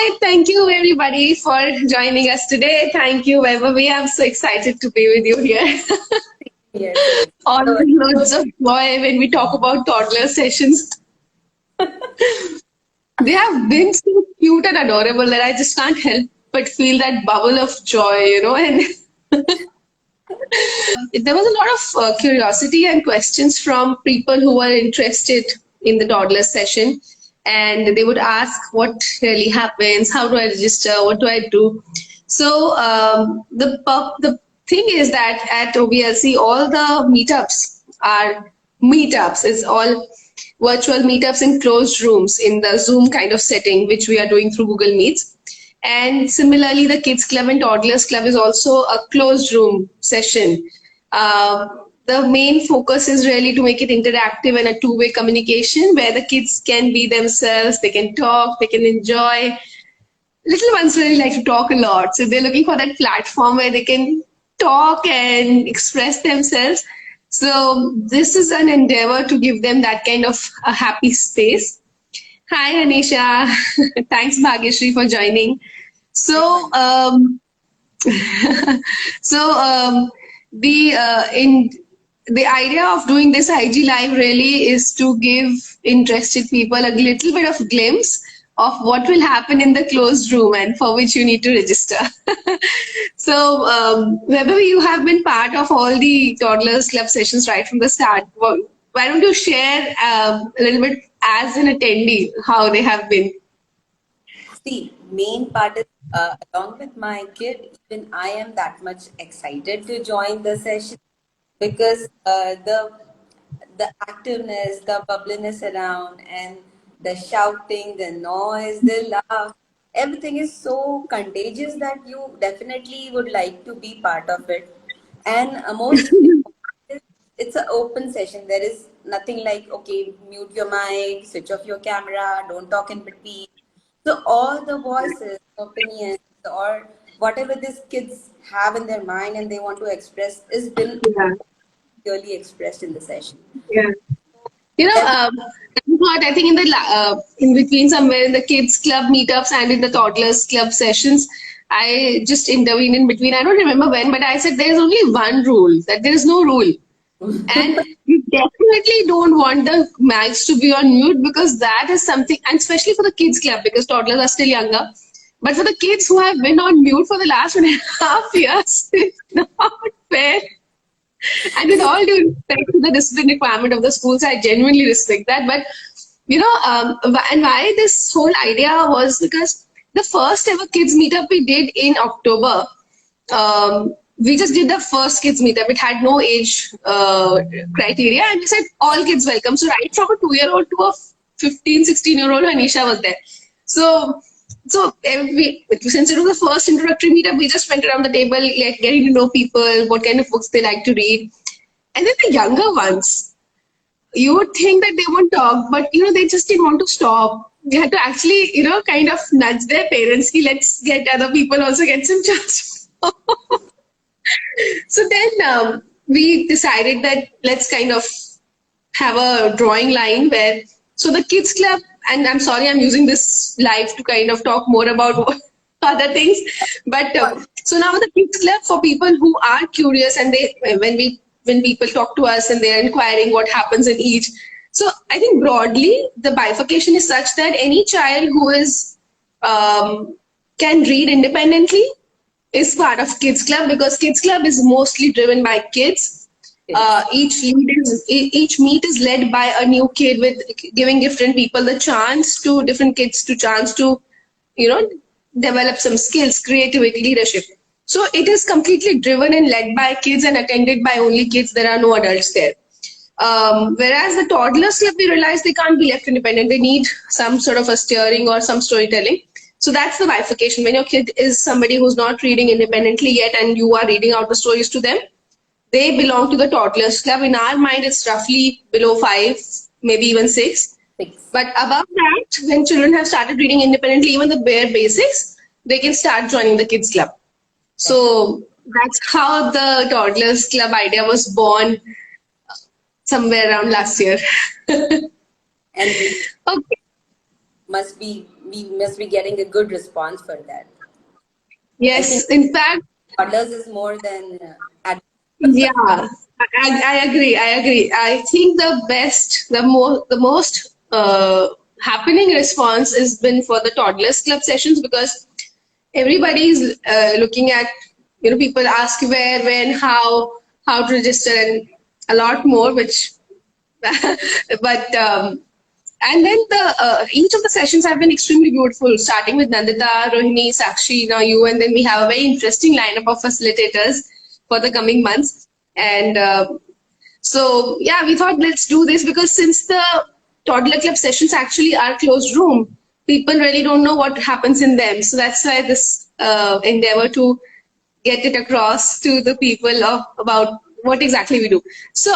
Hi, thank you everybody for joining us today. Thank you, Vaibhavi. I'm so excited to be with you here. Yes. Always loads of joy when we talk about toddler sessions. They have been so cute and adorable that I just can't help but feel that bubble of joy. And there was a lot of curiosity and questions from people who were interested in the toddler session. And they would ask what really happens, how do I register, what do I do? So the thing is that at OBLC, all the meetups are meetups. It's all virtual meetups in closed rooms in the Zoom kind of setting, which we are doing through Google Meets. And similarly, the Kids Club and Toddlers Club is also a closed room session. The main focus is really to make it interactive and a two-way communication where the kids can be themselves, they can talk, they can enjoy. Little ones really like to talk a lot, so they're looking for that platform where they can talk and express themselves. So this is an endeavor to give them that kind of a happy space. Hi, Anisha. Thanks, Bhagyashree, for joining. So, so the idea of doing this IG Live really is to give interested people a little bit of glimpse of what will happen in the closed room and for which you need to register. So, Weber, you have been part of all the Toddlers Club sessions right from the start. Why don't you share a little bit as an attendee how they have been? See, main part is along with my kid, even I am that much excited to join the session because the activeness, the bubbliness around, and the shouting, the noise, the laugh, everything is so contagious that you definitely would like to be part of it. And most it's an open session. There is nothing like, okay, mute your mic, switch off your camera, don't talk in between. So all the voices, opinions, or whatever these kids have in their mind and they want to express is been Yeah. clearly expressed in the session. Yeah. You know, Definitely. what I think in the in between somewhere in the kids club meetups and in the toddlers club sessions, I just intervened in between. I don't remember when, but I said there is only one rule, that there is no rule. And you definitely don't want the mics to be on mute because that is something, and especially for the kids club because toddlers are still younger. But for the kids who have been on mute for the last 1.5 years, it's not fair. And with all due respect to the discipline requirement of the schools, I genuinely respect that. But and why this whole idea was because the first ever kids meetup we did in October, we just did the first kids meetup. It had no age criteria, and we said all kids welcome. So right from a 2-year-old to a 15, 16-year-old, Anisha was there. So since it was the first introductory meetup, we just went around the table, like getting to know people, what kind of books they like to read. And then the younger ones, you would think that they won't talk, but they just didn't want to stop. We had to actually, kind of nudge their parents, let's get other people also get some chance. So then we decided that let's kind of have a drawing line where, so the kids club, and I'm sorry I'm using this live to kind of talk more about other things, but so now the kids club for people who are curious, and when people talk to us and they're inquiring what happens in each. So I think broadly the bifurcation is such that any child who is can read independently is part of kids club because kids club is mostly driven by kids. Each meet is led by a new kid with giving different people the chance to different kids to chance to develop some skills, creativity, leadership. So it is completely driven and led by kids and attended by only kids. There are no adults there. Whereas the toddlers club, we realize they can't be left independent. They need some sort of a steering or some storytelling. So that's the bifurcation. When your kid is somebody who's not reading independently yet and you are reading out the stories to them, they belong to the toddlers club. In our mind, it's roughly below 5, maybe even 6. 6. But above that, when children have started reading independently, even the bare basics, they can start joining the kids club. So that's how the toddlers club idea was born somewhere around last year. And Okay. we must be getting a good response for that. I Yes, think in fact, toddlers is more than yeah, I agree. I agree. I think the most happening response has been for the toddlers club sessions, because everybody's looking at, people ask where, when, how to register, and a lot more, which but and then each of the sessions have been extremely beautiful, starting with Nandita, Rohini, Sakshi, now you, and then we have a very interesting lineup of facilitators for the coming months. And so, yeah, we thought let's do this, because since the toddler club sessions actually are closed room, people really don't know what happens in them. So that's why this endeavor to get it across to the people about what exactly we do. So